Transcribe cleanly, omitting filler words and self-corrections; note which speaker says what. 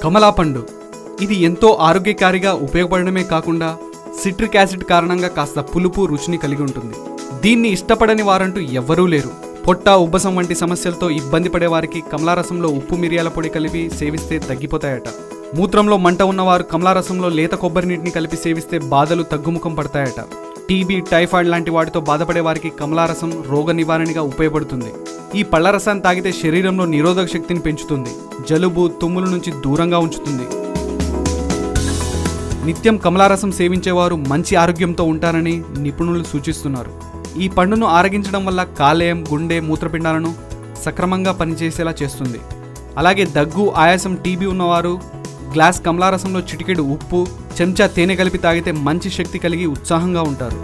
Speaker 1: కమలా పండు ఇది ఎంతో ఆరోగ్యకారిగా ఉపయోగపడమే కాకుండా సిట్రిక్ యాసిడ్ కారణంగా కాస్త పులుపు రుచిని కలిగి ఉంటుంది. దీన్ని ఇష్టపడని వారంటూ ఎవ్వరూ లేరు. పొట్ట ఉబ్బసం వంటి సమస్యలతో ఇబ్బంది పడే వారికి కమలారసంలో ఉప్పు మిరియాల పొడి కలిపి సేవిస్తే తగ్గిపోతాయట. మూత్రంలో మంట ఉన్నవారు కమలారసంలో లేత కొబ్బరి నీటిని కలిపి సేవిస్తే బాధలు తగ్గుముఖం పడతాయట. టీబీ, టైఫాయిడ్ లాంటి వాటితో బాధపడే వారికి కమలారసం రోగ నివారణగా ఉపయోగపడుతుంది. ఈ పళ్ల రసాన్ని తాగితే శరీరంలో నిరోధక శక్తిని పెంచుతుంది, జలుబు, తుమ్ముల నుంచి దూరంగా ఉంచుతుంది. నిత్యం కమలారసం సేవించేవారు మంచి ఆరోగ్యంతో ఉంటారని నిపుణులు సూచిస్తున్నారు. ఈ పండును ఆరగించడం వల్ల కాలేయం, గుండె, మూత్రపిండాలను సక్రమంగా పనిచేసేలా చేస్తుంది. అలాగే దగ్గు, ఆయాసం, టీబీ ఉన్నవారు గ్లాస్ కమలారసంలో చిటికెడు ఉప్పు, చెంచా తేనె కలిపి తాగితే మంచి శక్తి కలిగి ఉత్సాహంగా ఉంటారు.